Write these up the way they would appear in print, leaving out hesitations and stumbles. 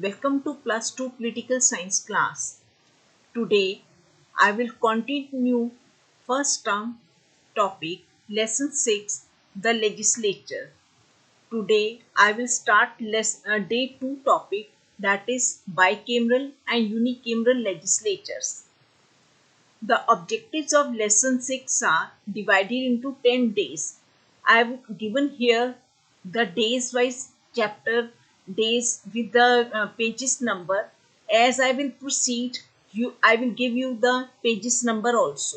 Welcome to Plus 2 Political Science class. Today I will continue first term topic lesson 6 the legislature. Today I will start day 2 topic, that is bicameral and unicameral legislatures. The objectives of lesson 6 are divided into 10 days. I have given here the days wise chapter days with the pages number. As I will proceed, I will give you the pages number also.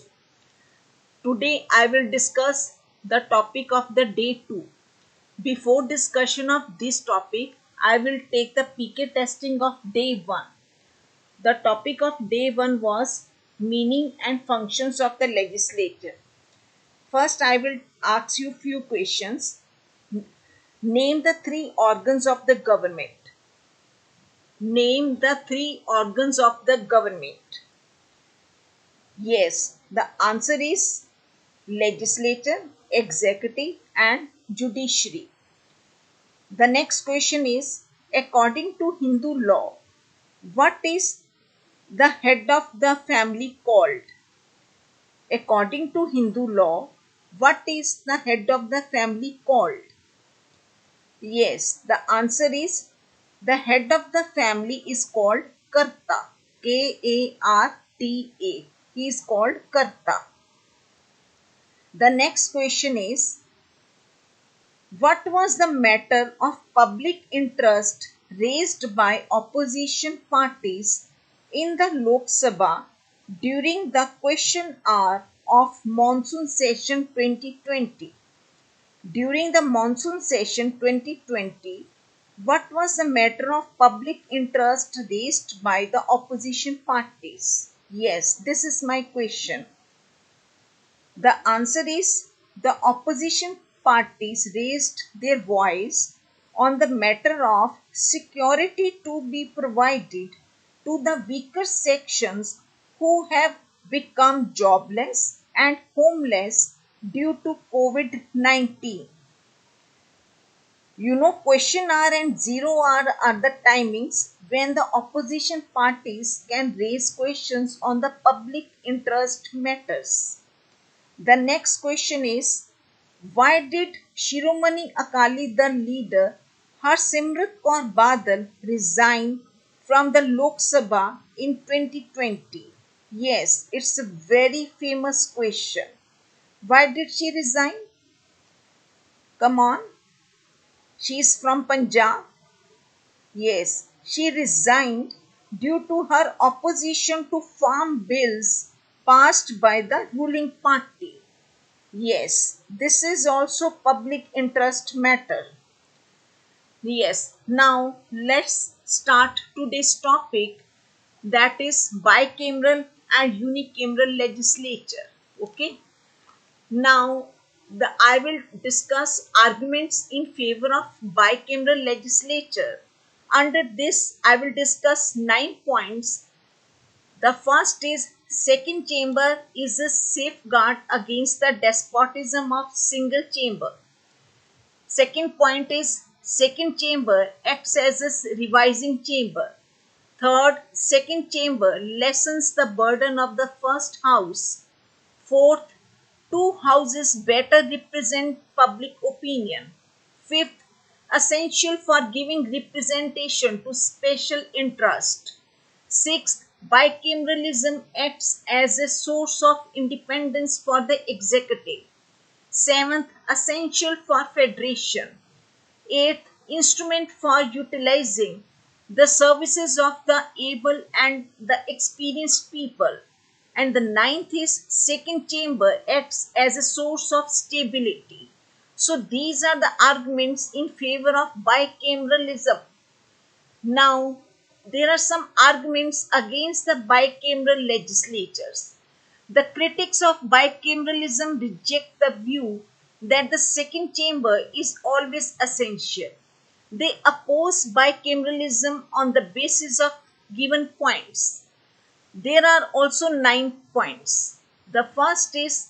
Today I will discuss the topic of the day 2. Before discussion of this topic, I will take the PK testing of day 1. The topic of day 1 was meaning and functions of the legislature. First, I will ask you few questions. Name the 3 organs of the government. Name the 3 organs of the government. Yes, the answer is legislature, executive and judiciary. The next question is, according to Hindu law, what is the head of the family called? According to Hindu law, what is the head of the family called? Yes, the answer is the head of the family is called Karta. Karta. He is called Karta. The next question is, what was the matter of public interest raised by opposition parties in the Lok Sabha during the question hour of monsoon session 2020? During the monsoon session 2020, what was the matter of public interest raised by the opposition parties? Yes, this is my question. The answer is the opposition parties raised their voice on the matter of security to be provided to the weaker sections who have become jobless and homeless due to COVID-19. Question hour and 0 hour are the timings when the opposition parties can raise questions on the public interest matters. The next question is, why did Shiromani Akali Dal leader Harsimrat Kaur Badal resign from the Lok Sabha in 2020? Yes, it's a very famous question. Why did she resign? Come on. She is from Punjab. Yes, she resigned due to her opposition to farm bills passed by the ruling party. Yes, this is also public interest matter. Yes, now let's start today's topic, that is bicameral and unicameral legislature. Okay. Now I will discuss arguments in favor of bicameral legislature. Under this, I will discuss 9 points. The first is, second chamber is a safeguard against the despotism of single chamber. Second point is, second chamber acts as a revising chamber. Third, second chamber lessens the burden of the first house. Fourth, 2 houses better represent public opinion. Fifth, essential for giving representation to special interest. Sixth, bicameralism acts as a source of independence for the executive. Seventh, essential for federation. Eighth, instrument for utilizing the services of the able and the experienced people. And the ninth is, second chamber acts as a source of stability. So these are the arguments in favor of bicameralism. Now there are some arguments against the bicameral legislatures. The critics of bicameralism reject the view that the second chamber is always essential. They oppose bicameralism on the basis of given points. There are also 9 points. The first is,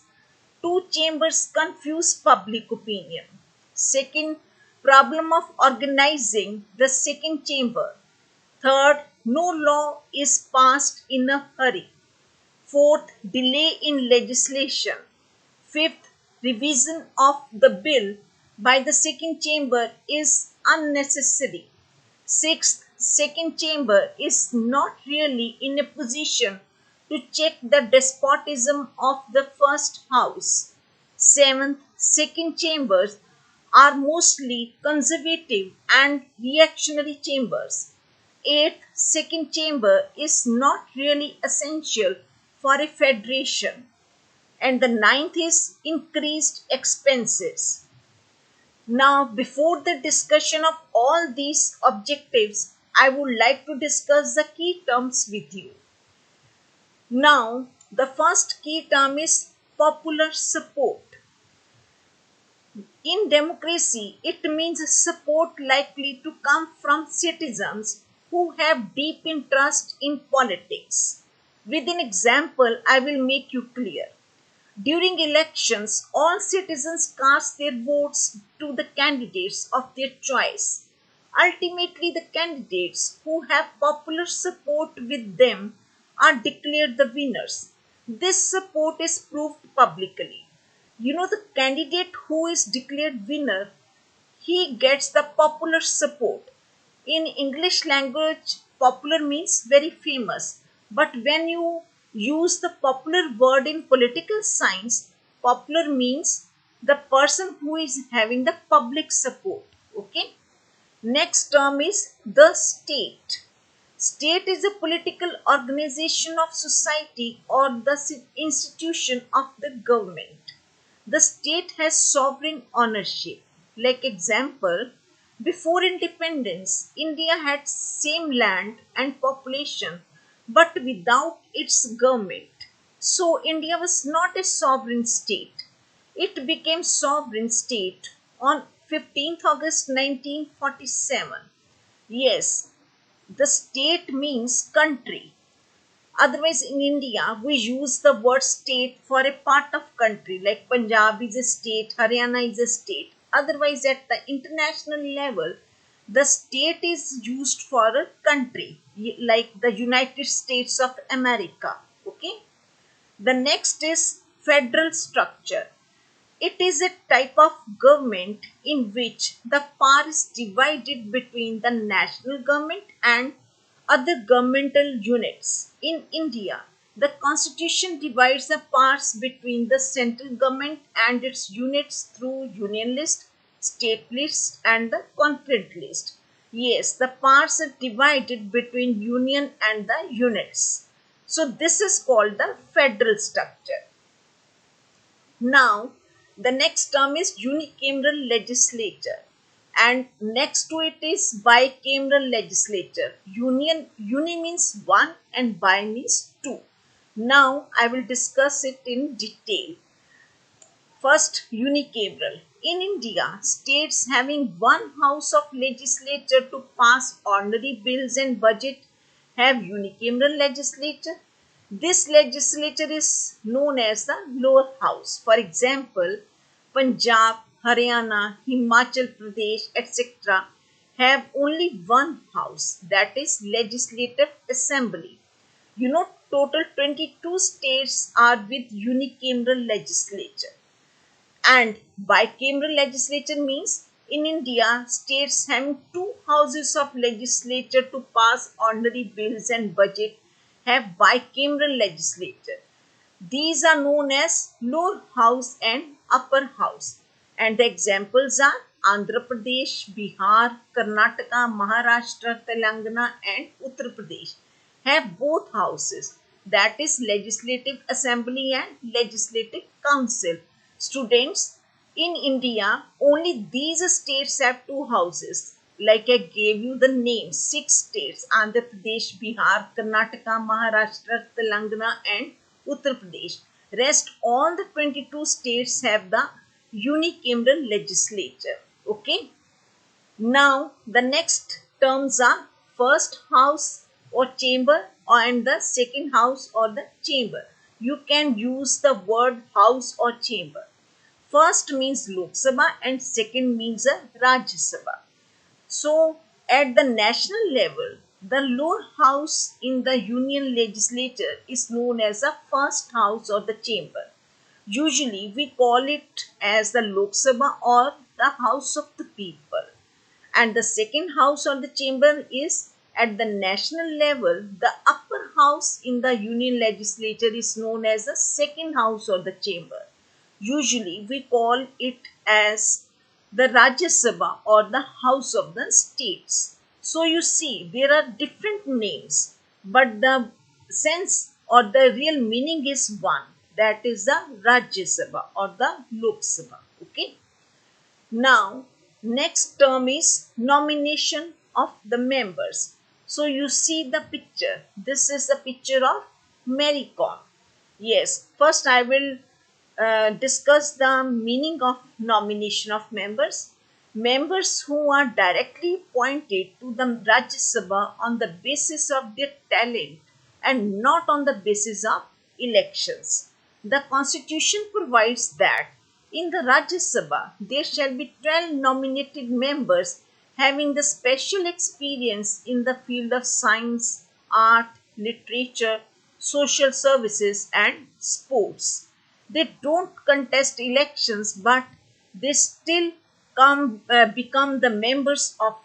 2 chambers confuse public opinion. Second, problem of organizing the second chamber. Third, no law is passed in a hurry. Fourth, delay in legislation. Fifth, revision of the bill by the second chamber is unnecessary. Sixth, second chamber is not really in a position to check the despotism of the first house. Seventh, second chambers are mostly conservative and reactionary chambers. Eighth, second chamber is not really essential for a federation. And the ninth is increased expenses. Now, before the discussion of all these objectives, I would like to discuss the key terms with you. Now, the first key term is popular support. In democracy, it means support likely to come from citizens who have deep interest in politics. With an example, I will make you clear. During elections, all citizens cast their votes to the candidates of their choice. Ultimately, the candidates who have popular support with them are declared the winners. This support is proved publicly. The candidate who is declared winner, he gets the popular support. In English language, popular means very famous. But when you use the popular word in political science, popular means the person who is having the public support. Okay. Next term is the state. State is a political organization of society or the institution of the government. The state has sovereign ownership. Like example, before independence, India had same land and population but without its government. So India was not a sovereign state. It became sovereign state on 15th August 1947. Yes, the state means country. Otherwise, in India, we use the word state for a part of country, like Punjab is a state, Haryana is a state. Otherwise, at the international level, the state is used for a country, like the United States of America. Okay. The next is federal structure. It is a type of government in which the power is divided between the national government and other governmental units. In India, the constitution divides the powers between the central government and its units through union list, state list and the concurrent list. Yes, the powers are divided between union and the units. So this is called the federal structure. Now, the next term is unicameral legislature, and next to it is bicameral legislature. Uni means one and bi means two. Now, I will discuss it in detail. First, unicameral. In India, states having one house of legislature to pass ordinary bills and budget have unicameral legislature. This legislature is known as the lower house. For example, Punjab, Haryana, Himachal Pradesh, etc. have only one house, that is Legislative Assembly. Total 22 states are with unicameral legislature. And bicameral legislature means in India, states having two houses of legislature to pass ordinary bills and budget have bicameral legislature. These are known as lower house and upper house. And the examples are Andhra Pradesh, Bihar, Karnataka, Maharashtra, Telangana and Uttar Pradesh have both houses, that is Legislative Assembly and Legislative Council. Students, in India, only these states have two houses. Like I gave you the names, 6 states, Andhra Pradesh, Bihar, Karnataka, Maharashtra, Telangana and Uttar Pradesh. Rest all the 22 states have the unicameral legislature. Okay. Now the next terms are first house or chamber and the second house or the chamber. You can use the word house or chamber. First means Lok Sabha and second means a Rajya Sabha. So at the national level, The lower house in the union legislature is known as the first house or the chamber. Usually we call it as the Lok Sabha or the House of the People. And the second house or the chamber is at the national level. The upper house in the union legislature is known as the second house or the chamber. Usually we call it as the Rajya Sabha or the House of the States. So you see, there are different names, but the sense or the real meaning is one. That is the Rajya Sabha or the Lok Sabha. Okay. Now, next term is nomination of the members. So you see the picture. This is the picture of Mary Kom. Yes, first I will discuss the meaning of nomination of members. Members who are directly appointed to the Rajya Sabha on the basis of their talent and not on the basis of elections. The constitution provides that in the Rajya Sabha there shall be 12 nominated members having the special experience in the field of science, art, literature, social services and sports. They don't contest elections, but they still become the members of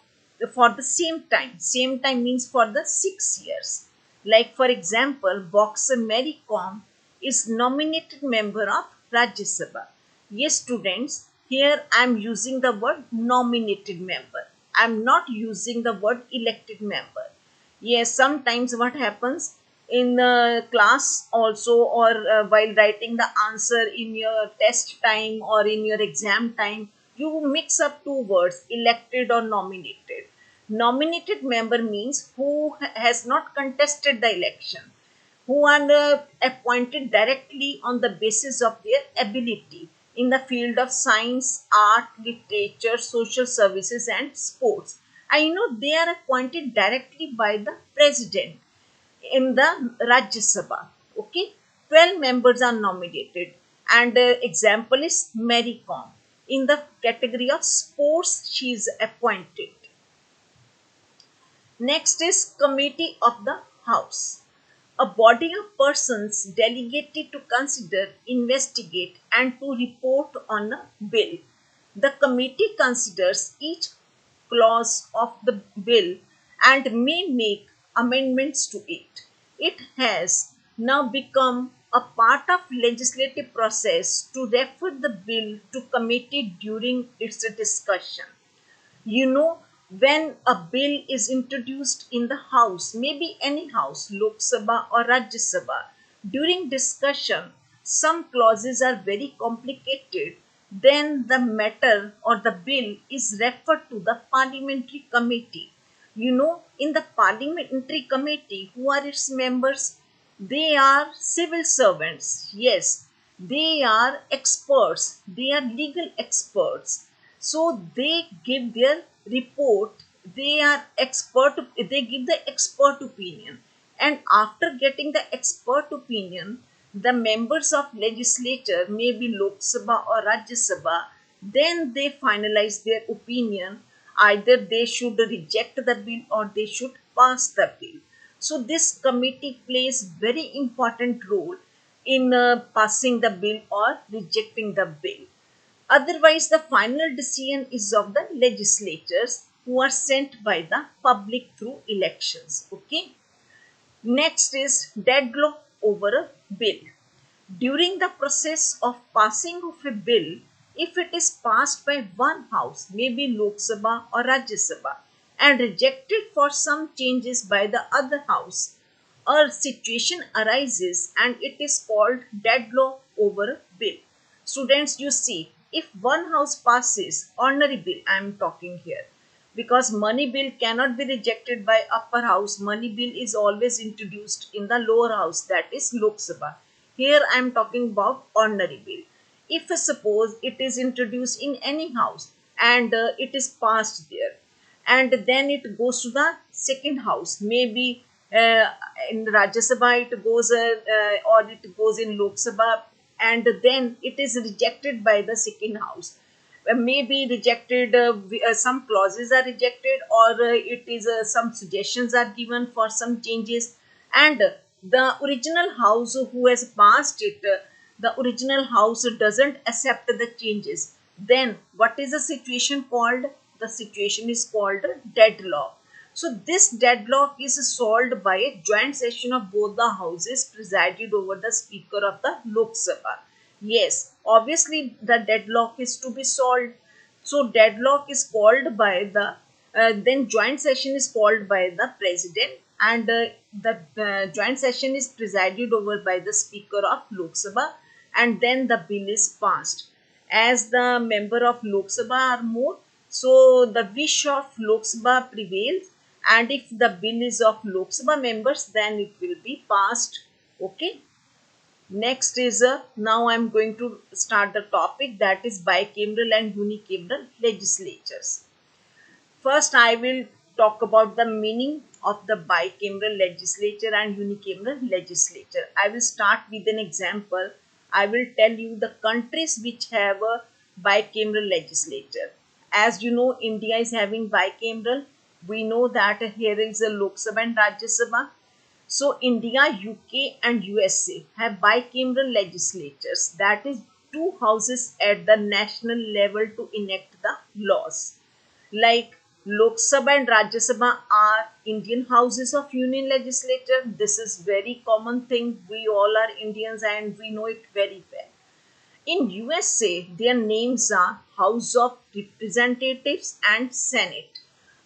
for the same time. Same time means for the 6 years. Like for example, boxer Mary Kom is nominated member of Rajya Sabha. Yes, students, here I am using the word nominated member. I am not using the word elected member. Yes, sometimes what happens in the class also, or while writing the answer in your test time or in your exam time, you mix up two words, elected or nominated. Nominated member means who has not contested the election, who are appointed directly on the basis of their ability in the field of science, art, literature, social services and sports. I know they are appointed directly by the president in the Rajya Sabha. Okay, 12 members are nominated, and example is Mary Kom. In the category of sports, she is appointed. Next is Committee of the House, a body of persons delegated to consider, investigate, and to report on a bill. The committee considers each clause of the bill and may make amendments to it. It has now become a part of legislative process to refer the bill to committee during its discussion. You know, when a bill is introduced in the house, maybe any house, Lok Sabha or Rajya Sabha, during discussion, some clauses are very complicated, then the matter or the bill is referred to the parliamentary committee. You know, in the parliamentary committee, who are its members? They are civil servants. Yes, they are experts. They are legal experts. So they give their report. They are expert. They give the expert opinion. And after getting the expert opinion, the members of legislature, maybe Lok Sabha or Rajya Sabha, then they finalize their opinion. Either they should reject the bill or they should pass the bill. So this committee plays very important role in passing the bill or rejecting the bill. Otherwise, the final decision is of the legislators who are sent by the public through elections. Okay. Next is deadlock over a bill. During the process of passing of a bill, if it is passed by one house, maybe Lok Sabha or Rajya Sabha, and rejected for some changes by the other house, a situation arises and it is called deadlock over a bill. Students, you see, if one house passes ordinary bill, I am talking here, because money bill cannot be rejected by upper house. Money bill is always introduced in the lower house, that is Lok Sabha. Here I am talking about ordinary bill. If suppose it is introduced in any house and it is passed there, and then it goes to the second house, maybe in Rajya Sabha it goes or it goes in Lok Sabha, and then it is rejected by the second house, may be rejected, some clauses are rejected, or it is some suggestions are given for some changes, and the original house who has passed it, the original house doesn't accept the changes, then what is the situation called? The situation is called deadlock. So this deadlock is solved by a joint session of both the houses presided over the Speaker of the Lok Sabha. Yes, obviously the deadlock is to be solved. So deadlock is called by the then joint session is called by the president, and the joint session is presided over by the Speaker of Lok Sabha, and then the bill is passed. As the member of Lok Sabha are more, so the wish of Lok Sabha prevails, and if the bill is of Lok Sabha members, then it will be passed. Okay. Next is now I am going to start the topic, that is bicameral and unicameral legislatures. First, I will talk about the meaning of the bicameral legislature and unicameral legislature. I will start with an example. I will tell you the countries which have a bicameral legislature. As you know, India is having bicameral. We know that here is a Lok Sabha and Rajya Sabha. So India, UK and USA have bicameral legislatures, that is two houses at the national level to enact the laws. Like Lok Sabha and Rajya Sabha are Indian houses of union legislature. This is very common thing. We all are Indians and we know it very well. In USA, their names are House of Representatives and Senate.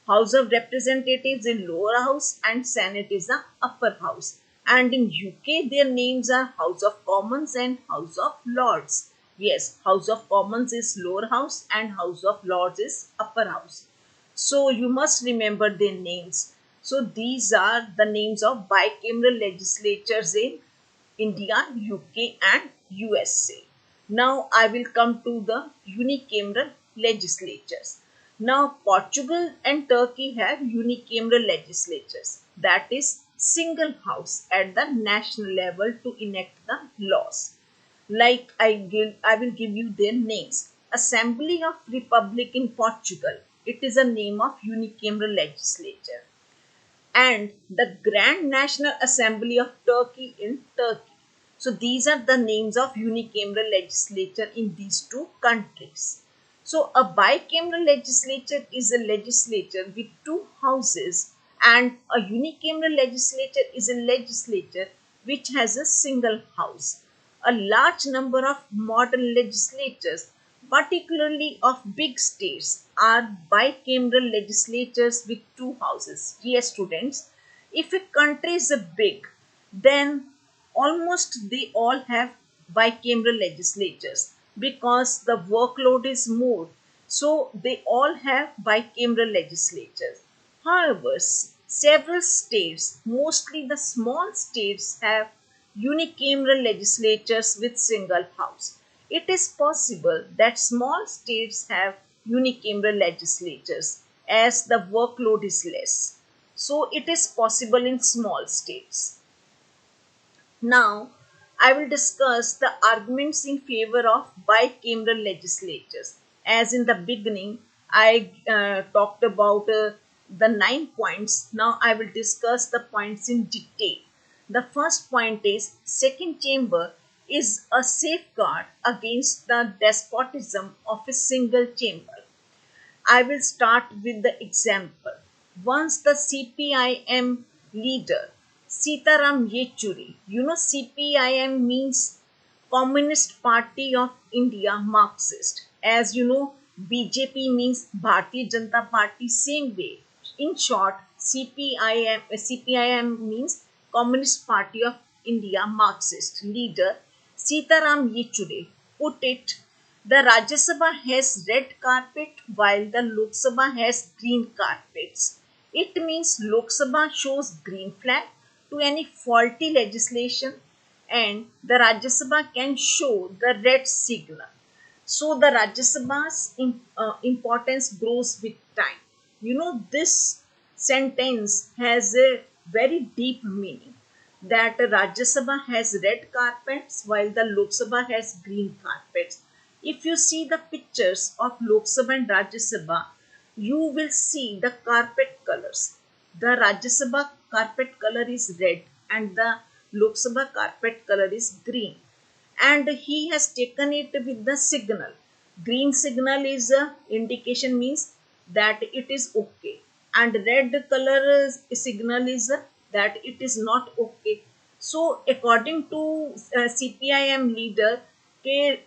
House of Representatives is lower house and Senate is the upper house. And in UK, their names are House of Commons and House of Lords. Yes, House of Commons is lower house and House of Lords is upper house. So you must remember their names. So these are the names of bicameral legislatures in India, UK and USA. Now I will come to the unicameral legislatures. Now Portugal and Turkey have unicameral legislatures, that is single house at the national level to enact the laws. Like I will give you their names. Assembly of Republic in Portugal. It is a name of unicameral legislature. And the Grand National Assembly of Turkey in Turkey. So these are the names of unicameral legislature in these two countries. So a bicameral legislature is a legislature with two houses, and a unicameral legislature is a legislature which has a single house. A large number of modern legislatures, particularly of big states, are bicameral legislatures with two houses. Yes, students, if a country is big, then almost they all have bicameral legislatures because the workload is more. So they all have bicameral legislatures. However, several states, mostly the small states, have unicameral legislatures with single house. It is possible that small states have unicameral legislatures as the workload is less. So it is possible in small states. Now, I will discuss the arguments in favor of bicameral legislatures. As in the beginning, I talked about the 9 points. Now, I will discuss the points in detail. The first point is second chamber is a safeguard against the despotism of a single chamber. I will start with the example. Once the CPIM leader Sitaram Yechuri, you know CPIM means Communist Party of India Marxist. As you know, BJP means Bharatiya Janata Party, same way. In short, CPIM means Communist Party of India Marxist. Leader Sitaram Yechuri put it, the Rajya Sabha has red carpet while the Lok Sabha has green carpets. It means Lok Sabha shows green flag to any faulty legislation and the Rajya Sabha can show the red signal. So the Rajya Sabha's importance grows with time. You know, this sentence has a very deep meaning, that Rajya Sabha has red carpets while the Lok Sabha has green carpets. if you see the pictures of Lok Sabha and Rajya Sabha, you will see the carpet colors. The Rajya Sabha carpet color is red and the Lok Sabha carpet color is green. And he has taken it with the signal. Green signal is a indication, means that it is okay, and red color signal is that it is not okay. So according to CPIM leader, ke,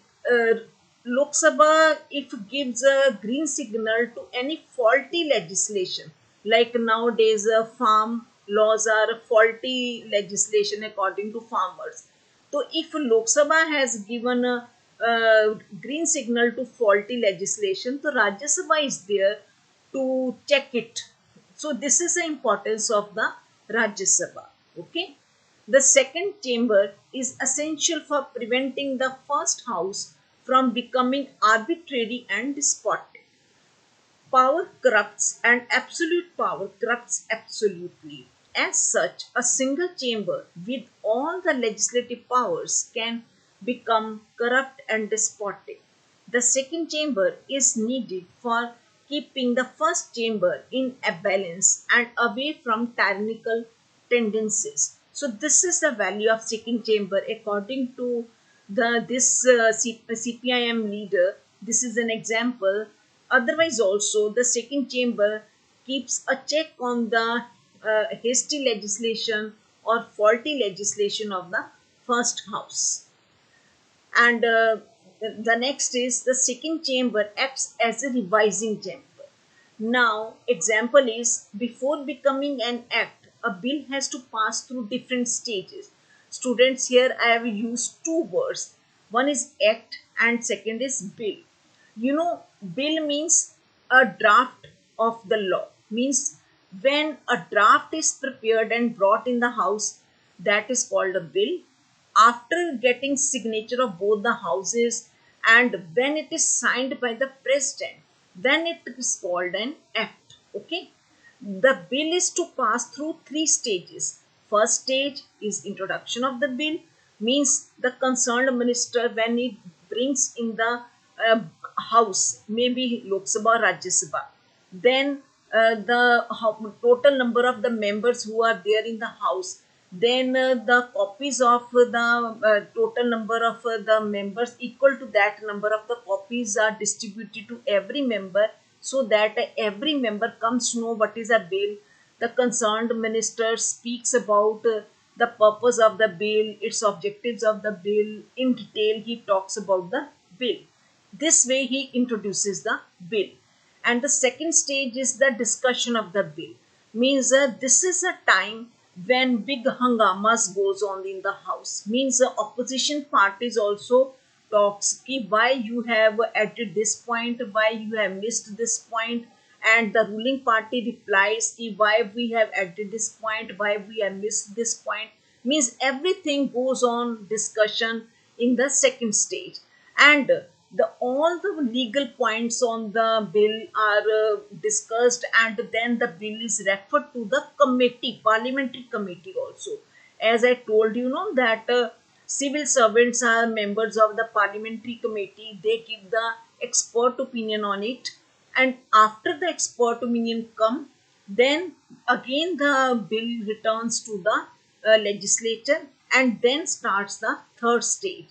Lok Sabha if gives a green signal to any faulty legislation, like nowadays farm laws are faulty legislation according to farmers. So if Lok Sabha has given a green signal to faulty legislation, so Rajya Sabha is there to check it. So this is the importance of the Rajya Sabha. Okay. The second chamber is essential for preventing the first house from becoming arbitrary and despotic. Power corrupts and absolute power corrupts absolutely. As such, a single chamber with all the legislative powers can become corrupt and despotic. The second chamber is needed for keeping the first chamber in a balance and away from tyrannical tendencies. So this is the value of second chamber according to CPIM leader. This is an example. Otherwise, also the second chamber keeps a check on the hasty legislation or faulty legislation of the first house. And the next is the second chamber acts as a revising chamber. Now, example is before becoming an act, a bill has to pass through different stages. Students, here I have used two words. One is act and second is bill. You know, bill means a draft of the law. Means when a draft is prepared and brought in the house, that is called a bill. After getting signature of both the houses and when it is signed by the president, then it is called an act. Okay. The bill is to pass through three stages. First stage is introduction of the bill, means the concerned minister when he brings in the house, maybe Lok Sabha, Rajya Sabha, then the total number of the members who are there in the house, then the copies of the total number of the members equal to that number of the copies are distributed to every member, so that every member comes to know what is a bill. The concerned minister speaks about the purpose of the bill, its objectives of the bill. In detail, he talks about the bill. This way, he introduces the bill. And the second stage is the discussion of the bill. Means this is a time when big hangamas goes on in the house. Means opposition parties also talks ki why you have added this point, why you have missed this point, and the ruling party replies ki why we have added this point, why we have missed this point. Means everything goes on discussion in the second stage, and the all the legal points on the bill are discussed, and then the bill is referred to the committee, parliamentary committee also. As I told you, know that civil servants are members of the parliamentary committee. They give the expert opinion on it, and after the expert opinion come, then again the bill returns to the legislature, and then starts the third stage,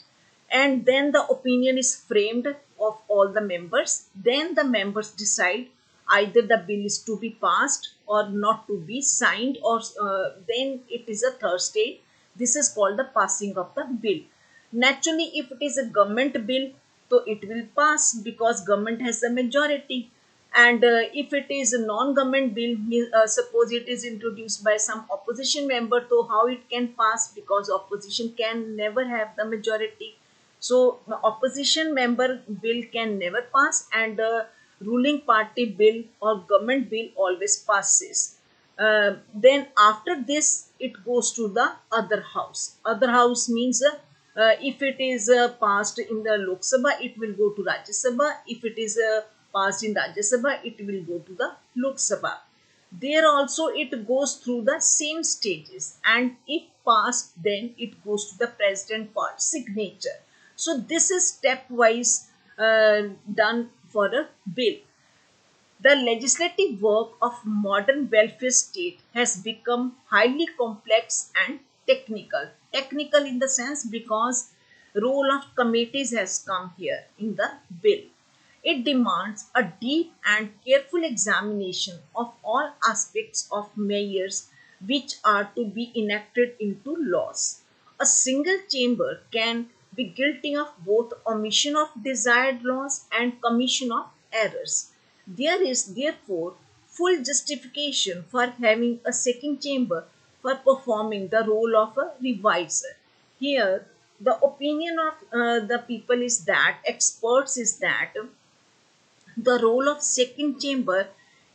and then the opinion is framed of all the members. Then the members decide either the bill is to be passed or not to be signed, or then it is a third stage. This is called the passing of the bill. Naturally, if it is a government bill, so it will pass because government has the majority. And if it is a non-government bill, suppose it is introduced by some opposition member, so how it can pass, because opposition can never have the majority. So the opposition member bill can never pass, and the ruling party bill or government bill always passes. Then after this, it goes to the other house. Other house means if it is passed in the Lok Sabha, it will go to Rajya Sabha. If it is passed in Rajya Sabha, it will go to the Lok Sabha. There also it goes through the same stages, and if passed, then it goes to the president for signature. So this is stepwise done for a bill. The legislative work of modern welfare state has become highly complex and technical. Technical in the sense because role of committees has come here in the bill. It demands a deep and careful examination of all aspects of measures which are to be enacted into laws. A single chamber can be guilty of both omission of desired laws and commission of errors. There is therefore full justification for having a second chamber for performing the role of a revisor. Here, the opinion of the people is that, experts is that the role of second chamber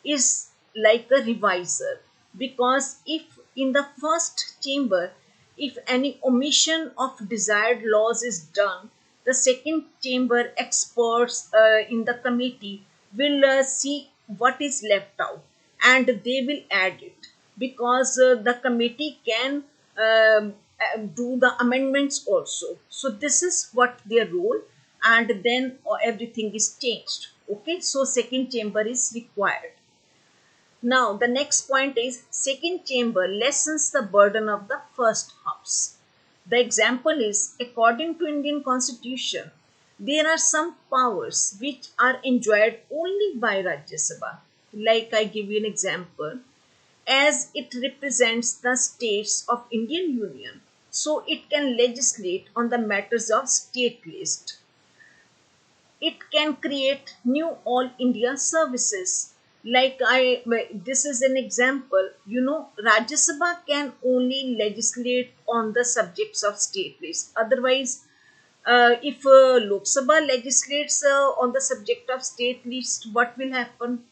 is like a revisor, because if in the first chamber if any omission of desired laws is done, the second chamber experts in the committee will see what is left out and they will add it, because the committee can do the amendments also. So this is what their role, and then everything is changed. Okay, so second chamber is required. Now the next point is second chamber lessens the burden of the first house. The example is, according to Indian constitution, there are some powers which are enjoyed only by Rajya Sabha. Like I give you an example, as it represents the states of Indian Union, so it can legislate on the matters of state list. It can create new all India services. Like this is an example. Rajya Sabha can only legislate on the subjects of state list. Otherwise, if Lok Sabha legislates on the subject of state list, what will happen?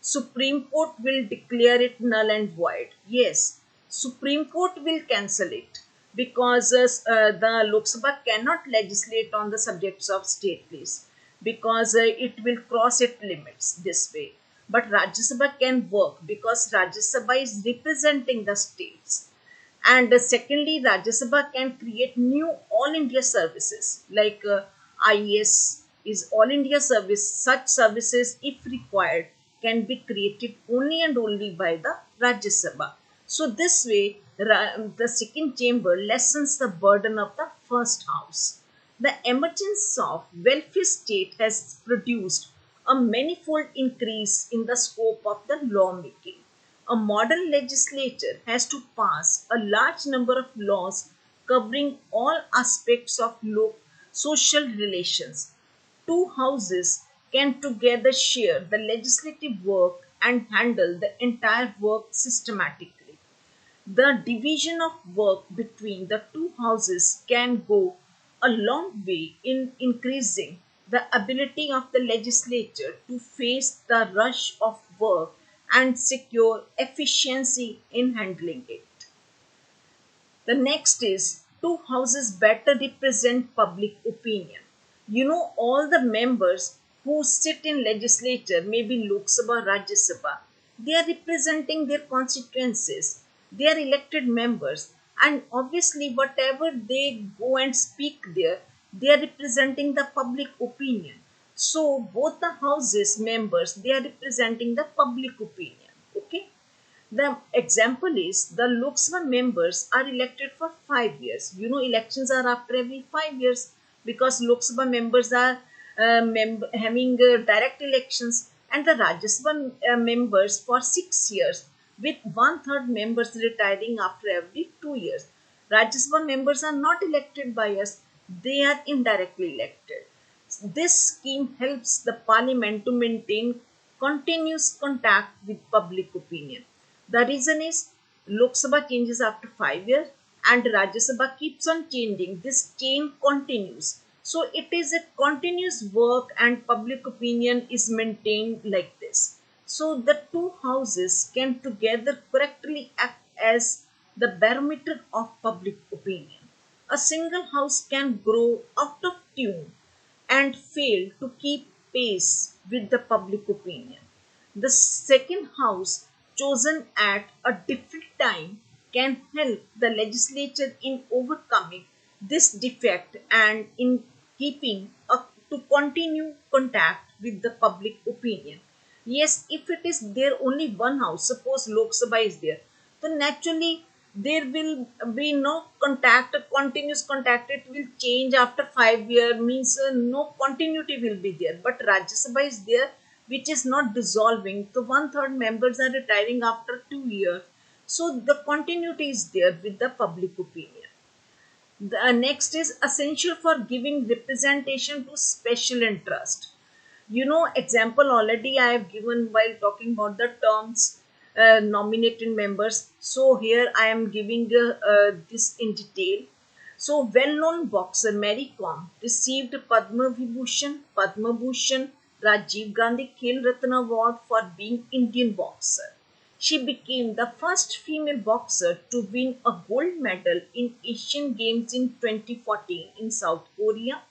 Supreme Court will declare it null and void. Yes, Supreme Court will cancel it, because the Lok Sabha cannot legislate on the subjects of state list, because it will cross its limits this way. But Rajya Sabha can work because Rajya Sabha is representing the states. And secondly, Rajya Sabha can create new all India services like IES is all India service. Such services, if required, can be created only and only by the Rajya Sabha. So this way, the second chamber lessens the burden of the first house. The emergence of welfare state has produced a manifold increase in the scope of the lawmaking. A modern legislature has to pass a large number of laws covering all aspects of social relations. Two houses can together share the legislative work and handle the entire work systematically. The division of work between the two houses can go a long way in increasing the ability of the legislature to face the rush of work and secure efficiency in handling it. The next is two houses better represent public opinion. All the members who sit in legislature, maybe Lok Sabha, Rajya Sabha, they are representing their constituencies. They are elected members, and obviously whatever they go and speak there, they are representing the public opinion. So both the houses members, they are representing the public opinion. Okay. The example is the Lok Sabha members are elected for 5 years. Elections are after every 5 years, because Lok Sabha members are having direct elections, and the Rajya Sabha members for 6 years, with one-third members retiring after every 2 years. Rajya Sabha members are not elected by us, they are indirectly elected. This scheme helps the parliament to maintain continuous contact with public opinion. The reason is Lok Sabha changes after 5 years and Rajya Sabha keeps on changing. This chain continues. So it is a continuous work and public opinion is maintained like this. So the two houses can together correctly act as the barometer of public opinion. A single house can grow out of tune and fail to keep pace with the public opinion. The second house, chosen at a different time, can help the legislature in overcoming this defect and in keeping a to continue contact with the public opinion. Yes, if it is there only one house, suppose Lok Sabha is there, then naturally there will be no contact, continuous contact. It will change after 5 years, means no continuity will be there. But Rajya Sabha is there, which is not dissolving. So one third members are retiring after 2 years. So the continuity is there with the public opinion. The next is essential for giving representation to special interest. You know, example already I have given while talking about the terms, nominated members. So here I am giving this in detail. So well-known boxer Mary Kom received Padma Bhushan, Rajiv Gandhi Khel Ratna Award for being Indian boxer. She became the first female boxer to win a gold medal in Asian Games in 2014 in South Korea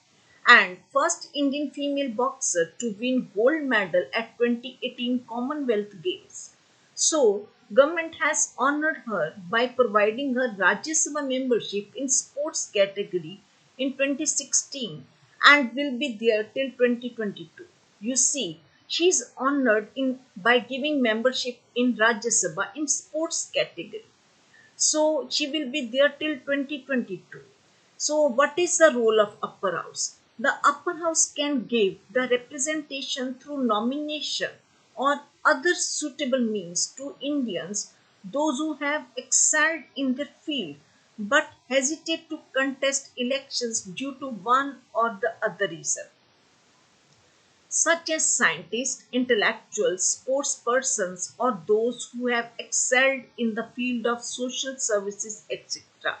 and first Indian female boxer to win gold medal at 2018 Commonwealth Games. So, government has honored her by providing her Rajya Sabha membership in sports category in 2016 and will be there till 2022. You see, she is honored by giving membership in Rajya Sabha in sports category. So she will be there till 2022. So what is the role of upper house? The upper house can give the representation through nomination or other suitable means to Indians, those who have excelled in their field but hesitate to contest elections due to one or the other reason, such as scientists, intellectuals, sports persons, or those who have excelled in the field of social services, etc.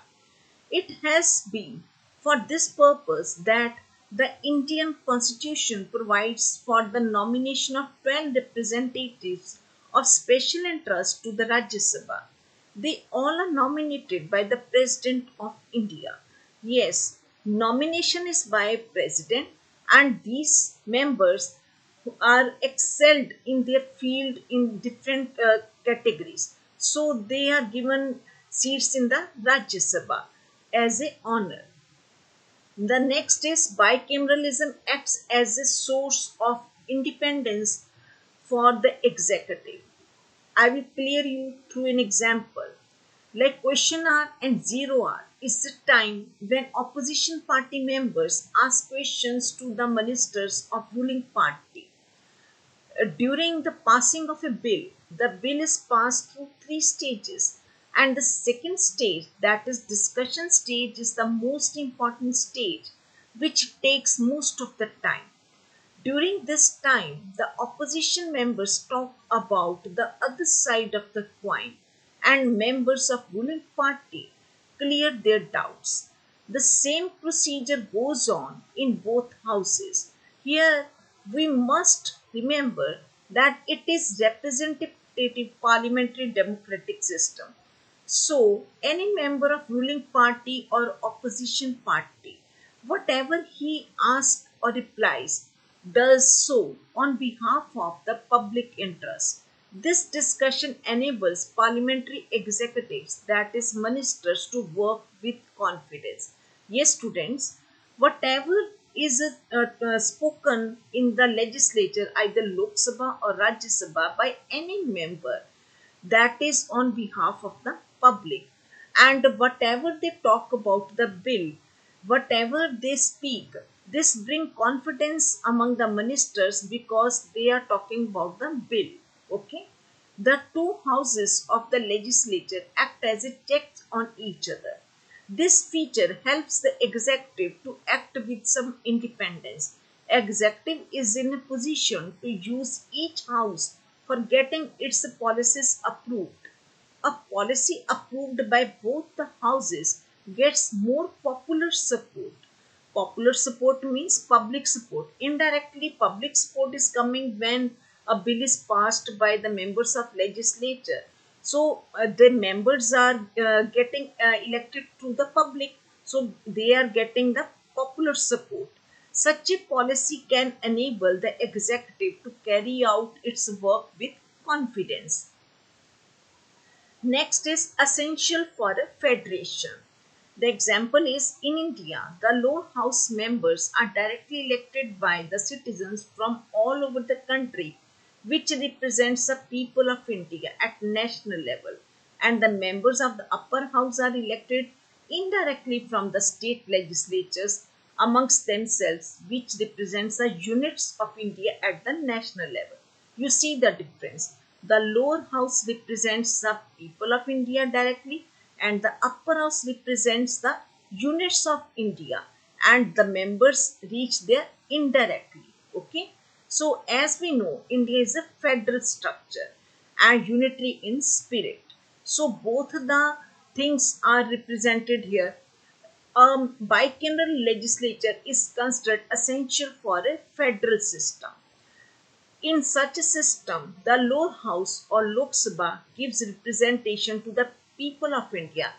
It has been for this purpose that the Indian Constitution provides for the nomination of 12 representatives of special interest to the Rajya Sabha. They all are nominated by the President of India. Yes, nomination is by President, and these members who are excelled in their field in different categories. So they are given seats in the Rajya Sabha as a honor. The next is bicameralism acts as a source of independence for the executive. I will clear you through an example. Like question hour and 0 hour is the time when opposition party members ask questions to the ministers of ruling party. During the passing of a bill, the bill is passed through three stages, and the second stage, that is discussion stage, is the most important stage, which takes most of the time. During this time, the opposition members talk about the other side of the coin, and members of ruling party clear their doubts. The same procedure goes on in both houses. Here, we must remember that it is representative parliamentary democratic system. So, any member of ruling party or opposition party, whatever he asks or replies, does so on behalf of the public interest. This discussion enables parliamentary executives, that is ministers, to work with confidence. Yes, students, whatever is spoken in the legislature, either Lok Sabha or Rajya Sabha, by any member, that is on behalf of the public, and whatever they talk about the bill, whatever they speak, this bring confidence among the ministers because they are talking about the bill. Okay, the two houses of the legislature act as a check on each other. This feature helps the executive to act with some independence. Executive is in a position to use each house for getting its policies approved. A policy approved by both the houses gets more popular support. Popular support means public support. Indirectly, public support is coming when a bill is passed by the members of legislature. So the members are getting elected to the public. So they are getting the popular support. Such a policy can enable the executive to carry out its work with confidence. Next is essential for a federation. The example is in India, the lower house members are directly elected by the citizens from all over the country, which represents the people of India at national level, and the members of the upper house are elected indirectly from the state legislatures amongst themselves, which represents the units of India at the national level. You see the difference. The lower house represents the people of India directly, and the upper house represents the units of India, and the members reach there indirectly. Okay. So as we know, India is a federal structure and unitary in spirit. So both the things are represented here. Bicameral legislature is considered essential for a federal system. In such a system, the lower house or Lok Sabha gives representation to the people of India,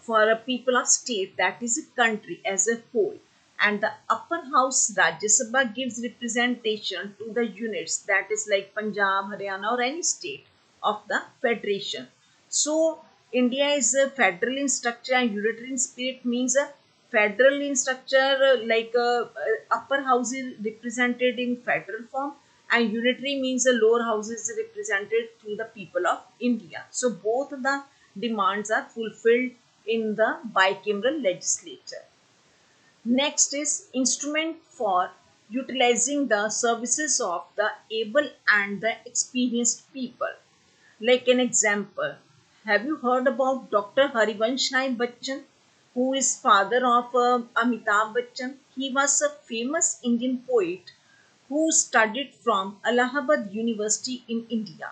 for a people of state, that is a country as a whole, and the upper house Rajya Sabha gives representation to the units, that is like Punjab, Haryana or any state of the federation. So India is a federal in structure and unitary in spirit, means a federal in structure, upper house is represented in federal form, and unitary means the lower house is represented through the people of India. So both the demands are fulfilled in the bicameral legislature. Next is instrument for utilizing the services of the able and the experienced people. Like an example, have you heard about Dr. Harivansh Rai Bachchan, who is father of Amitabh Bachchan? He was a famous Indian poet who studied from Allahabad University in India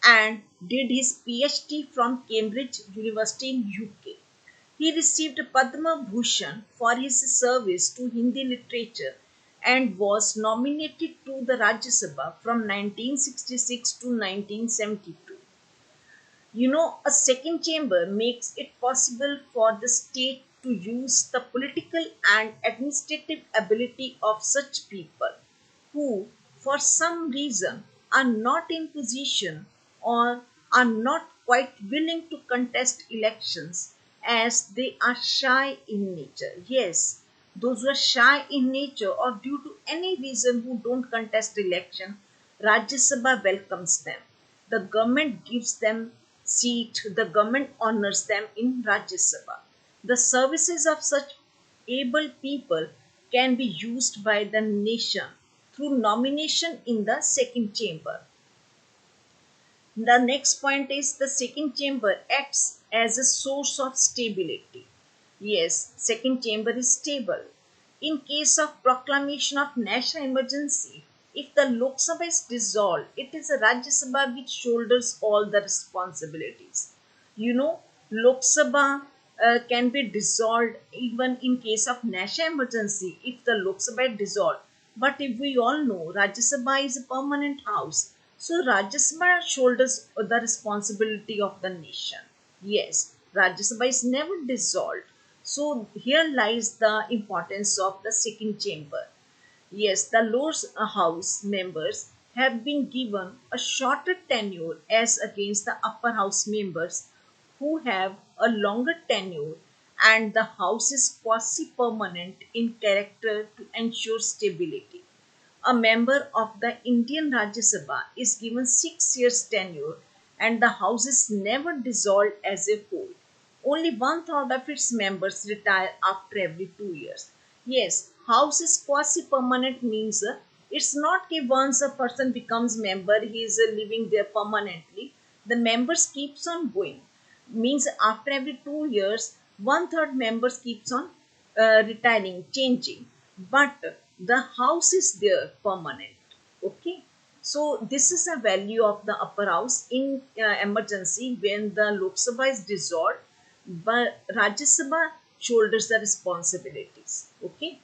and did his PhD from Cambridge University in UK. He received Padma Bhushan for his service to Hindi literature and was nominated to the Rajya Sabha from 1966 to 1972. You know, a second chamber makes it possible for the state to use the political and administrative ability of such people who, for some reason, are not in position or are not quite willing to contest elections as they are shy in nature. Yes, those who are shy in nature or due to any reason who don't contest election, Rajya Sabha welcomes them. The government gives them seat, the government honors them in Rajya Sabha. The services of such able people can be used by the nation through nomination in the second chamber. The next point is the second chamber acts as a source of stability. Yes, second chamber is stable. In case of proclamation of national emergency, if the Lok Sabha is dissolved, it is the Rajya Sabha which shoulders all the responsibilities. You know, Lok Sabha can be dissolved even in case of national emergency if the Lok Sabha is dissolved. But if we all know, Rajya Sabha is a permanent house. So Rajya Sabha shoulders the responsibility of the nation. Yes, Rajya Sabha is never dissolved. So here lies the importance of the second chamber. Yes, the lower house members have been given a shorter tenure as against the upper house members who have a longer tenure, and the house is quasi-permanent in character to ensure stability. A member of the Indian Rajya Sabha is given 6 years tenure and the house is never dissolved as a whole. Only one third of its members retire after every 2 years. Yes, house is quasi-permanent means it's not that once a person becomes member, he is living there permanently. The members keeps on going. Means after every 2 years, one third members keeps on retiring, changing. But the house is there permanent. Okay. So this is a value of the upper house in emergency when the Lok Sabha is dissolved, but Rajya Sabha shoulders the responsibilities. Okay.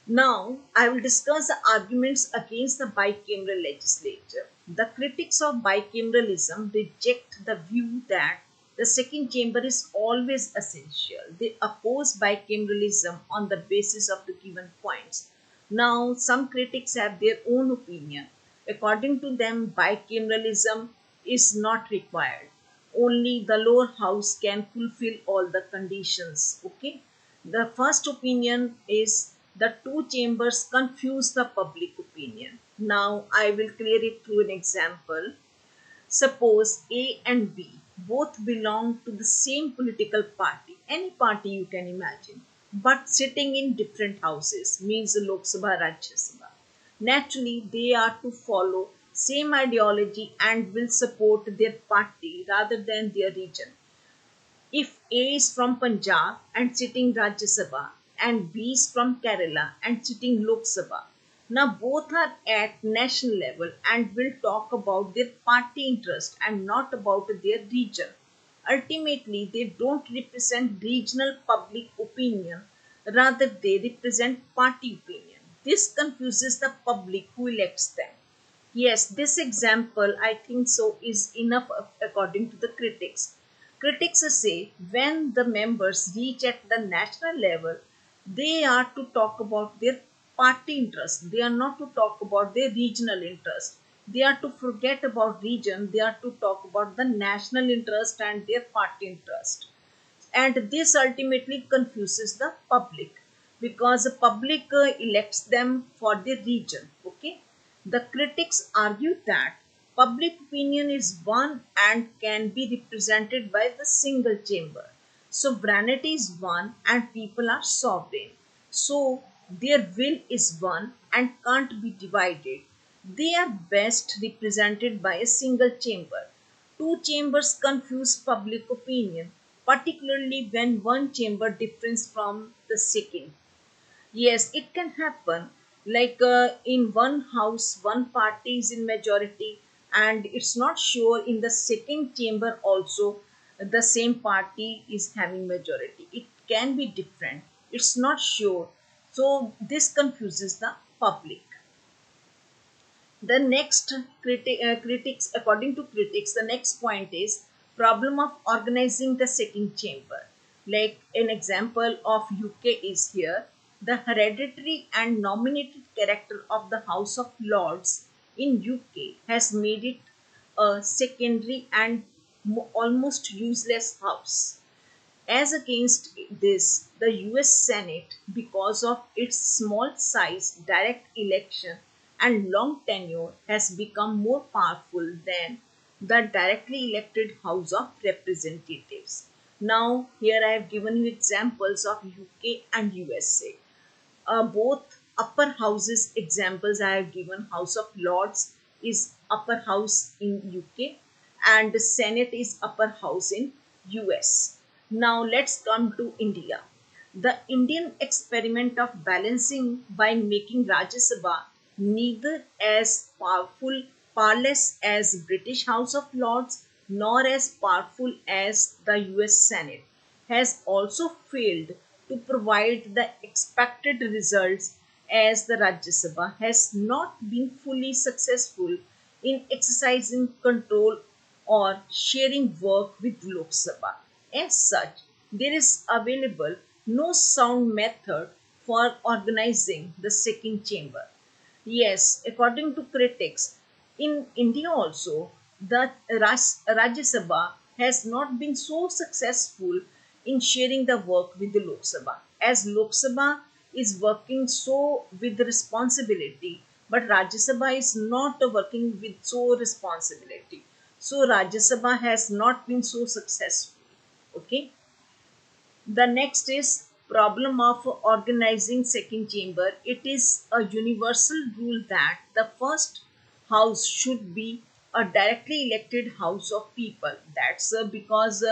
Now, I will discuss the arguments against the bicameral legislature. The critics of bicameralism reject the view that the second chamber is always essential. They oppose bicameralism on the basis of the given points. Now, some critics have their own opinion. According to them, bicameralism is not required. only the lower house can fulfill all the conditions. Okay. The first opinion is the two chambers confuse the public opinion. Now I will clear it through an example. Suppose A and B both belong to the same political party, any party you can imagine, but sitting in different houses, means Lok Sabha, Rajya Sabha. Naturally, they are to follow same ideology and will support their party rather than their region. If A is from Punjab and sitting Rajya Sabha and B is from Kerala and sitting Lok Sabha, now both are at national level and will talk about their party interest and not about their region. Ultimately, they don't represent regional public opinion, rather they represent party opinion. This confuses the public who elects them. Yes, this example, I think so, is enough according to the critics. Critics say when the members reach at the national level, they are to talk about their party interest. They are not to talk about their regional interest. They are to forget about region. They are to talk about the national interest and their party interest. And this ultimately confuses the public because the public elects them for their region. Okay. The critics argue that public opinion is one and can be represented by the single chamber. Sovereignty is one and people are sovereign. So their will is one and can't be divided. They are best represented by a single chamber. Two chambers confuse public opinion, particularly when one chamber differs from the second. Yes, it can happen. Like in one house, one party is in majority, and it's not sure in the second chamber also the same party is having majority. It can be different. It's not sure. So this confuses the public. The next critics, according to critics, the next point is problem of organizing the second chamber. Like an example of UK is here. The hereditary and nominated character of the House of Lords in UK has made it a secondary and almost useless house. As against this, the US Senate, because of its small size, direct election, and long tenure, has become more powerful than the directly elected House of Representatives. Now, here I have given you examples of UK and USA. Both upper houses examples I have given. House of Lords is upper house in UK and the Senate is upper house in US. Now let's come to India. The Indian experiment of balancing by making Rajya Sabha neither as powerless as British House of Lords nor as powerful as the US Senate has also failed to provide the expected results as the Rajya Sabha has not been fully successful in exercising control or sharing work with Lok Sabha. As such, there is available no sound method for organizing the second chamber. Yes, according to critics, in India also, the Rajya Sabha has not been so successful in sharing the work with the Lok Sabha. As Lok Sabha is working so with responsibility, but Rajya Sabha is not working with so responsibility. So Rajya Sabha has not been so successful. Okay. The next is problem of organizing second chamber. It is a universal rule that the first house should be a directly elected house of people. That's because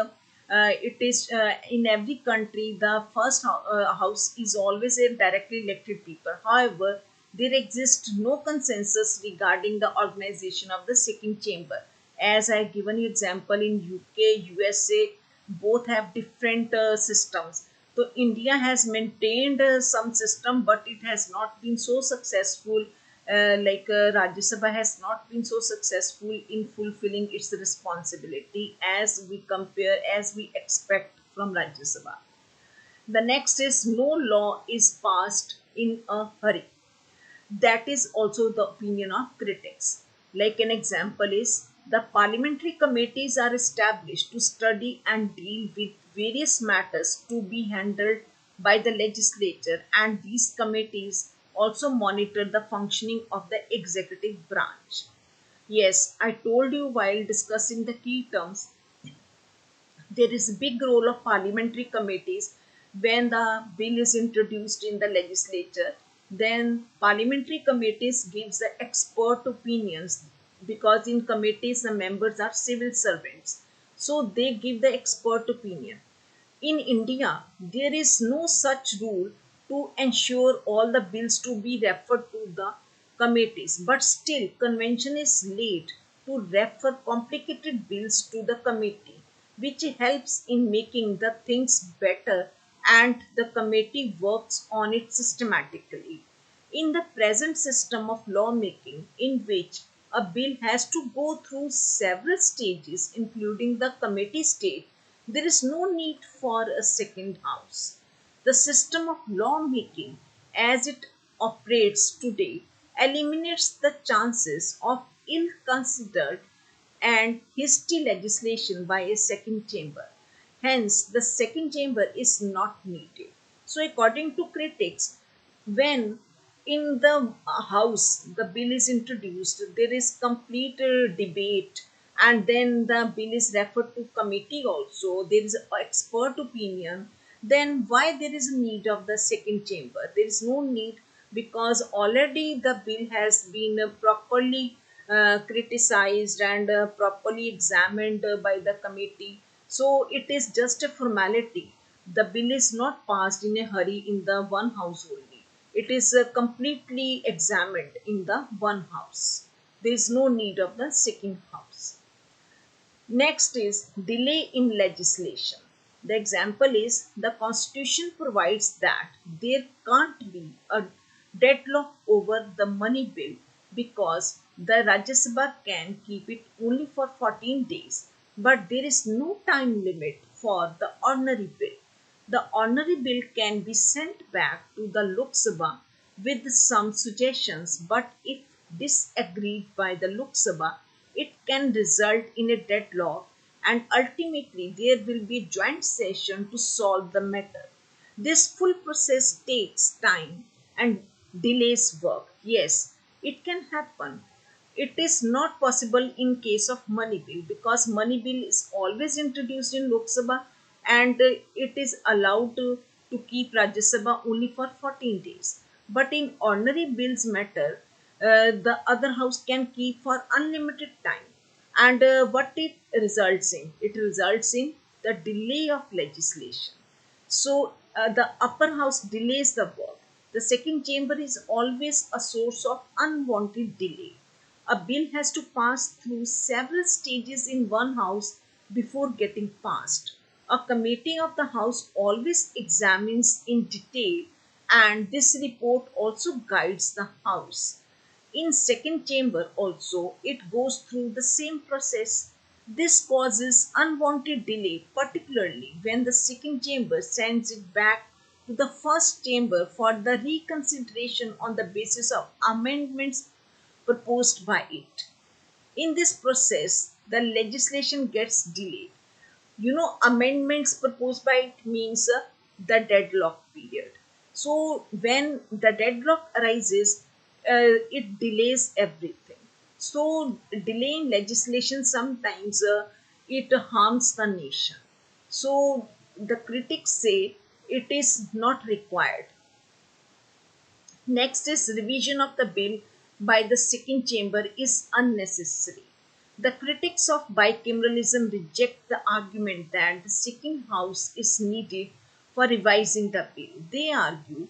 it is in every country the first house is always a directly elected people. However, there exists no consensus regarding the organization of the second chamber. As I have given you example in UK, USA, both have different systems. So India has maintained some system, but it has not been so successful. Rajya Sabha has not been so successful in fulfilling its responsibility as we compare, as we expect from Rajya Sabha. The next is no law is passed in a hurry. That is also the opinion of critics. Like an example is The parliamentary committees are established to study and deal with various matters to be handled by the legislature, and these committees also monitor the functioning of the executive branch. Yes, I told you while discussing the key terms, there is a big role of parliamentary committees when the bill is introduced in the legislature. Then parliamentary committees gives the expert opinions, because in committees the members are civil servants, so they give the expert opinion. In India, there is no such rule to ensure all the bills to be referred to the committees, but still convention is laid to refer complicated bills to the committee, which helps in making the things better, and the committee works on it systematically. In the present system of lawmaking, in which a bill has to go through several stages, including the committee stage, there is no need for a second house. The system of lawmaking, as it operates today, eliminates the chances of ill considered and hasty legislation by a second chamber. Hence, the second chamber is not needed. So, according to critics, when in the house the bill is introduced, there is complete debate, and then the bill is referred to committee also, there is expert opinion, then why there is a need of the second chamber? There is no need, because already the bill has been properly criticized and properly examined by the committee. So it is just a formality. The bill is not passed in a hurry in the one house only. It is completely examined in the one house. There is no need of the second house. Next is delay in legislation. The example is the constitution provides that there can't be a deadlock over the money bill, because the Rajya Sabha can keep it only for 14 days, but there is no time limit for the ordinary bill. The ordinary bill can be sent back to the Lok Sabha with some suggestions, but if disagreed by the Lok Sabha, it can result in a deadlock, and ultimately there will be a joint session to solve the matter. This full process takes time and delays work. Yes, it can happen. It is not possible in case of money bill, because money bill is always introduced in Lok Sabha, and it is allowed to keep Rajya Sabha only for 14 days. But in ordinary bills matter, the other house can keep for unlimited time. And what it results in? It results in the delay of legislation. So the upper house delays the work. The second chamber is always a source of unwanted delay. A bill has to pass through several stages in one house before getting passed. A committee of the house always examines in detail, and this report also guides the house. In second chamber also, it goes through the same process. This causes unwanted delay, particularly when the second chamber sends it back to the first chamber for the reconsideration on the basis of amendments proposed by it. In this process, the legislation gets delayed. Amendments proposed by it means the deadlock period. So when the deadlock arises, it delays everything. So delaying legislation sometimes it harms the nation. So the critics say it is not required. Next is revision of the bill by the second chamber is unnecessary. The critics of bicameralism reject the argument that the second house is needed for revising the bill. They argue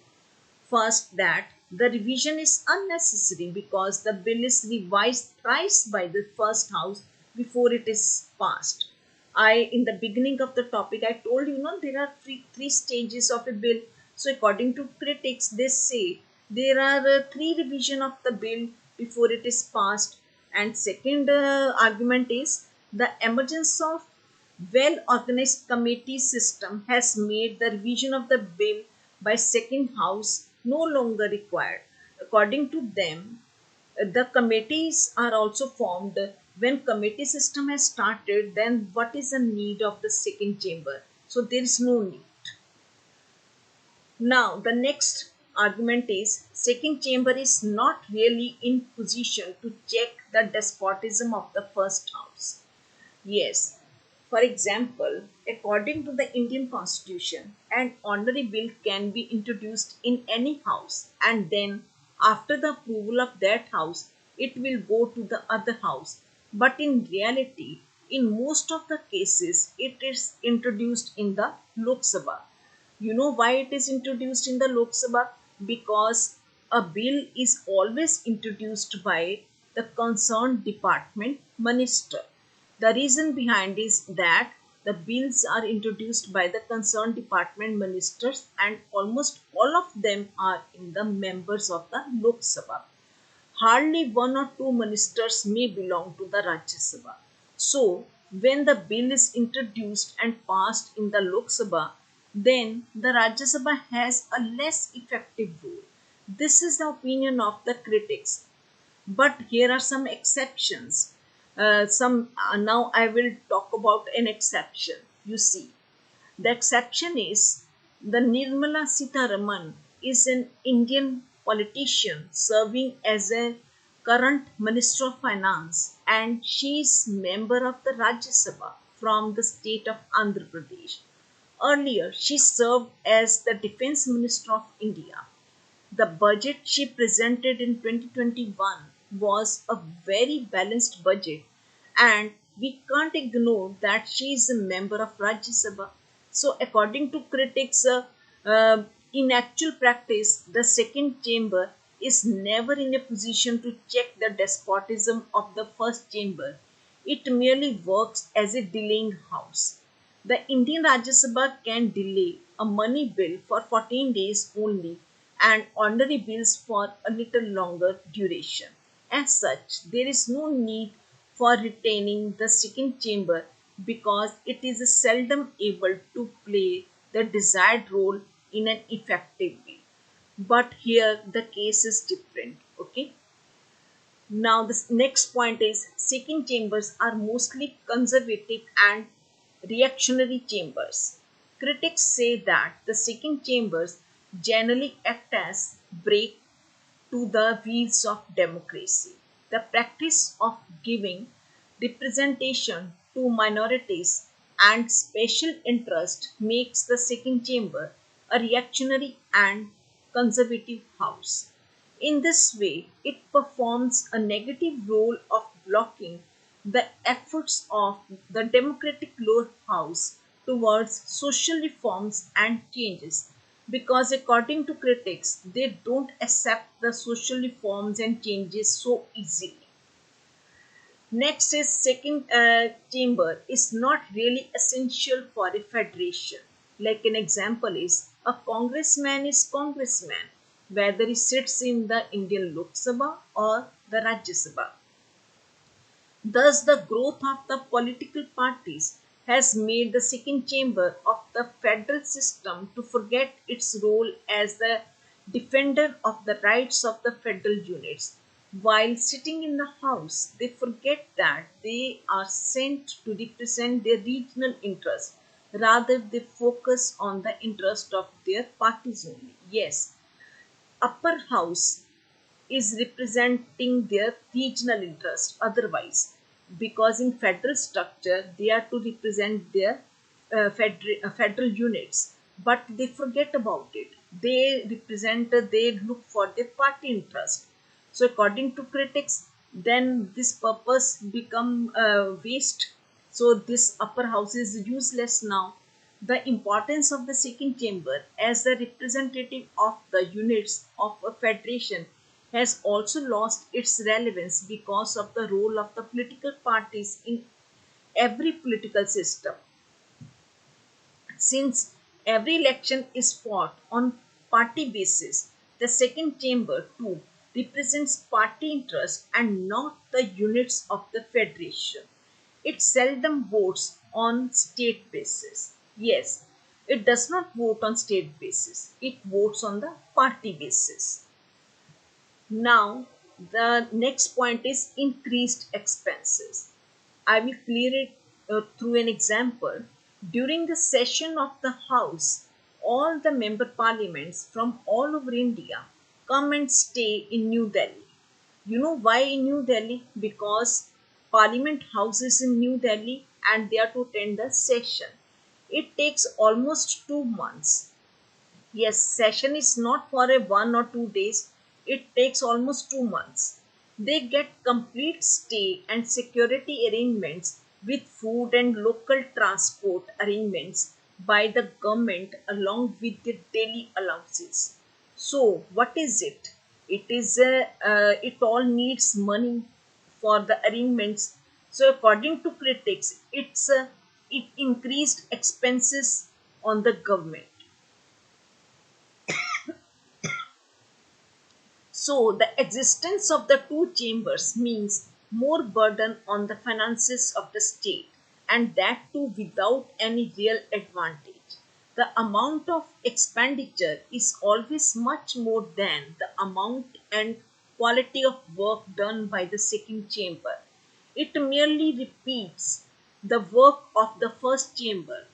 first that the revision is unnecessary because the bill is revised thrice by the first house before it is passed. In the beginning of the topic, I told there are three stages of a bill. So according to critics, they say there are three revision of the bill before it is passed. And second argument is the emergence of well organized committee system has made the revision of the bill by second house no longer required. According to them, the committees are also formed when committee system has started, then what is the need of the second chamber? So there is no need. Now the next argument is second chamber is not really in position to check the despotism of the first house. Yes. For example, according to the Indian Constitution, an honorary bill can be introduced in any house, and then after the approval of that house, it will go to the other house. But in reality, in most of the cases, it is introduced in the Lok Sabha. You know why it is introduced in the Lok Sabha? Because a bill is always introduced by the concerned department minister. The reason behind is that the bills are introduced by the concerned department ministers, and almost all of them are in the members of the Lok Sabha. Hardly one or two ministers may belong to the Rajya Sabha. So, when the bill is introduced and passed in the Lok Sabha, then the Rajya Sabha has a less effective role. This is the opinion of the critics. But here are some exceptions. Now I will talk about an exception. You see, the exception is the Nirmala Sitharaman is an Indian politician serving as a current Minister of Finance, and she is member of the Rajya Sabha from the state of Andhra Pradesh. Earlier, she served as the Defence Minister of India. The budget she presented in 2021 was a very balanced budget, and we can't ignore that she is a member of Rajya Sabha. So, according to critics, in actual practice, the second chamber is never in a position to check the despotism of the first chamber. It merely works as a delaying house. The Indian Rajya Sabha can delay a money bill for 14 days only and ordinary bills for a little longer duration. As such, there is no need for retaining the second chamber because it is seldom able to play the desired role in an effective way. But here the case is different. Okay. Now, the next point is second chambers are mostly conservative and reactionary chambers. Critics say that the second chambers generally act as brake to the wheels of democracy. The practice of giving representation to minorities and special interest makes the second chamber a reactionary and conservative house. In this way, it performs a negative role of blocking the efforts of the democratic lower house towards social reforms and changes, because according to critics they don't accept the social reforms and changes so easily. Next is second chamber is not really essential for a federation. Like an example is a congressman is congressman whether he sits in the Indian Lok Sabha or the Rajya Sabha. Thus, the growth of the political parties has made the second chamber of the federal system to forget its role as the defender of the rights of the federal units. While sitting in the house, they forget that they are sent to represent their regional interests. Rather, they focus on the interest of their parties only. Yes, upper house is representing their regional interest otherwise, because in federal structure they are to represent their federal units, but they forget about it. They represent, they look for their party interest. So according to critics, then this purpose become waste. So this upper house is useless now. The importance of the second chamber as the representative of the units of a federation has also lost its relevance because of the role of the political parties in every political system. Since every election is fought on party basis, the second chamber too represents party interest and not the units of the federation. It seldom votes on state basis. Yes, it does not vote on state basis. It votes on the party basis. Now, The next point is increased expenses. I will clear it through an example. During the session of the House, all the member parliaments from all over India come and stay in New Delhi. You know why in New Delhi? Because Parliament House is in New Delhi and they are to attend the session. It takes almost 2 months. Yes, session is not for a 1 or 2 days. It takes almost 2 months. They get complete stay and security arrangements with food and local transport arrangements by the government along with the daily allowances. So, what is it? It all needs money for the arrangements. So, according to critics, it increased expenses on the government. So, the existence of the two chambers means more burden on the finances of the state, and that too without any real advantage. The amount of expenditure is always much more than the amount and quality of work done by the second chamber. It merely repeats the work of the first chamber.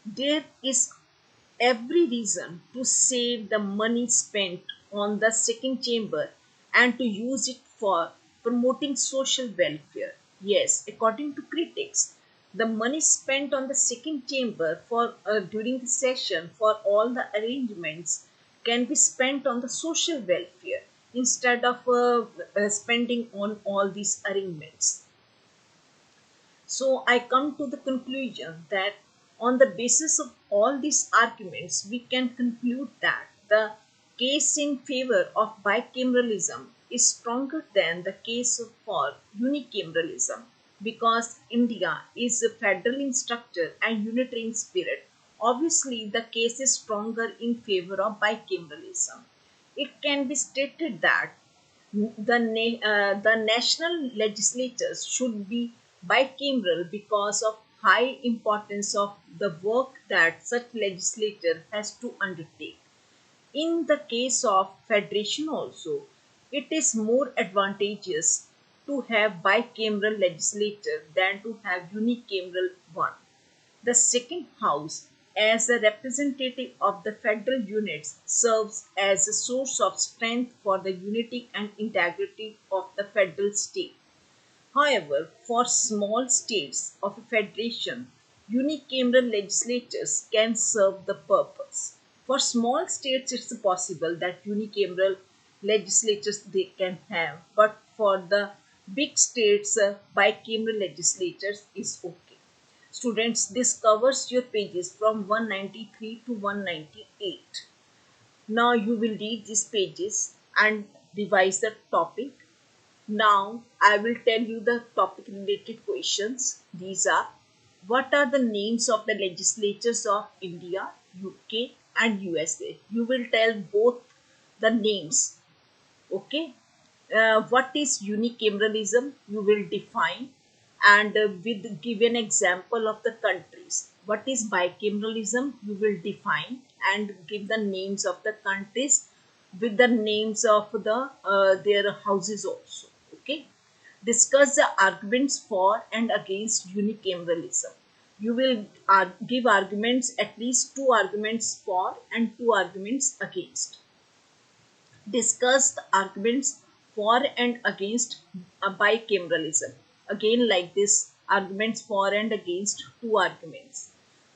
There is every reason to save the money spent on the second chamber and to use it for promoting social welfare. Yes, according to critics, the money spent on the second chamber for during the session for all the arrangements can be spent on the social welfare instead of spending on all these arrangements. So I come to the conclusion that on the basis of all these arguments, we can conclude that the case in favor of bicameralism is stronger than the case for unicameralism because India is a federal in structure and unitary in spirit. Obviously, the case is stronger in favor of bicameralism. It can be stated that the national legislatures should be bicameral because of high importance of the work that such legislature has to undertake. In the case of federation also, it is more advantageous to have bicameral legislature than to have unicameral one. The second house, as a representative of the federal units, serves as a source of strength for the unity and integrity of the federal state. However, for small states of a federation, unicameral legislatures can serve the purpose. For small states, it's possible that unicameral legislatures they can have, but for the big states, bicameral legislatures is okay. Students, this covers your pages from 193 to 198. Now you will read these pages and revise the topic. Now I will tell you the topic related questions. These are: what are the names of the legislatures of India, UK and USA? You will tell both the names. Okay. What is unicameralism? You will define and with give an example of the countries. What is bicameralism? You will define and give the names of the countries with the names of the their houses also. Okay. Discuss the arguments for and against unicameralism. You will give arguments, at least two arguments for and two arguments against. Discuss the arguments for and against bicameralism. Again, like this, arguments for and against two arguments.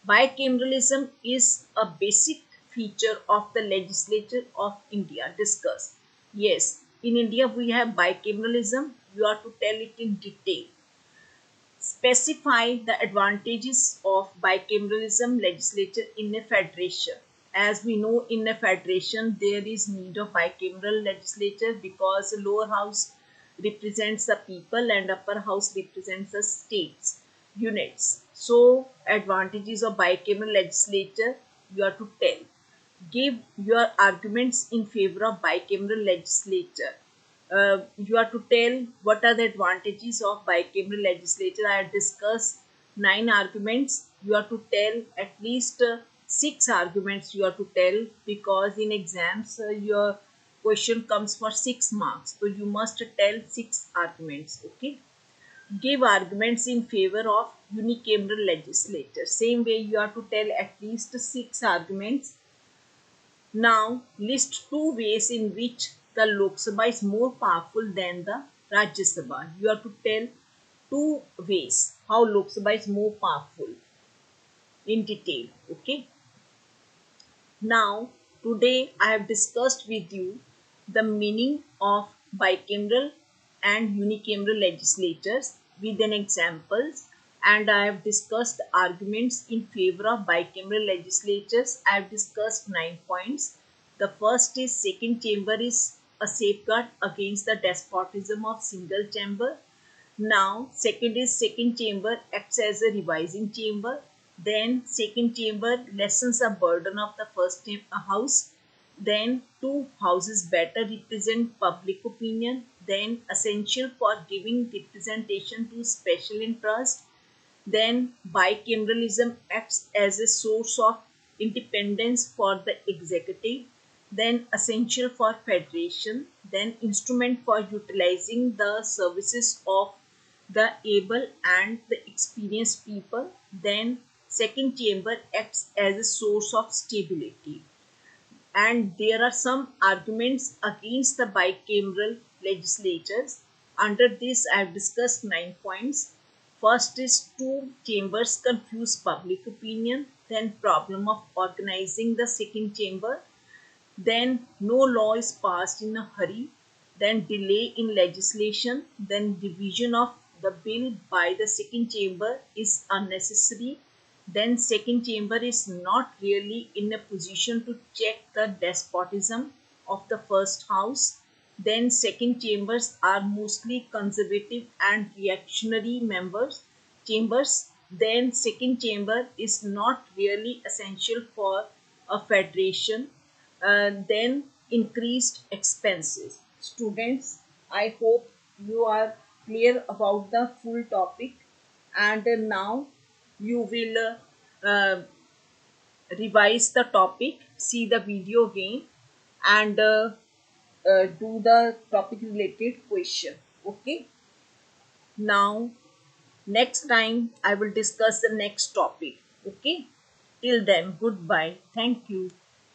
Bicameralism is a basic feature of the legislature of India. Discuss. Yes, in India we have bicameralism. You are to tell it in detail. Specify the advantages of bicameralism legislature in a federation. As we know, in a federation, there is need of bicameral legislature because the lower house represents the people and upper house represents the states, units. So, advantages of bicameral legislature you are to tell. Give your arguments in favor of bicameral legislature. You are to tell what are the advantages of bicameral legislature. I have discussed 9 arguments. You are to tell at least 6 arguments you are to tell because in exams your question comes for 6 marks, so you must tell 6 arguments. Okay, give arguments in favor of unicameral legislature. Same way you have to tell at least 6 arguments. Now list 2 ways in which the Lok Sabha is more powerful than the Rajya Sabha. You have to tell 2 ways how Lok Sabha is more powerful in detail. Okay. Now today I have discussed with you the meaning of bicameral and unicameral legislatures with an examples, and I have discussed arguments in favor of bicameral legislatures. I have discussed 9 points. The first is second chamber is a safeguard against the despotism of single chamber. Now second is second chamber acts as a revising chamber. Then second chamber lessens the burden of the first house. Then two houses better represent public opinion. Then essential for giving representation to special interest. Then bicameralism acts as a source of independence for the executive. Then essential for federation. Then instrument for utilizing the services of the able and the experienced people. Then second chamber acts as a source of stability. And there are some arguments against the bicameral legislatures. Under this, I have discussed 9 points. First is two chambers confuse public opinion. Then problem of organizing the second chamber. Then no law is passed in a hurry. Then delay in legislation. Then division of the bill by the second chamber is unnecessary. Then second chamber is not really in a position to check the despotism of the first house. Then second chambers are mostly conservative and reactionary chambers. Then second chamber is not really essential for a federation. Then increased expenses. Students, I hope you are clear about the full topic, and now you will revise the topic, see the video again, and do the topic related question. Okay. Now next time I will discuss the next topic. Okay. Till then, goodbye. Thank you.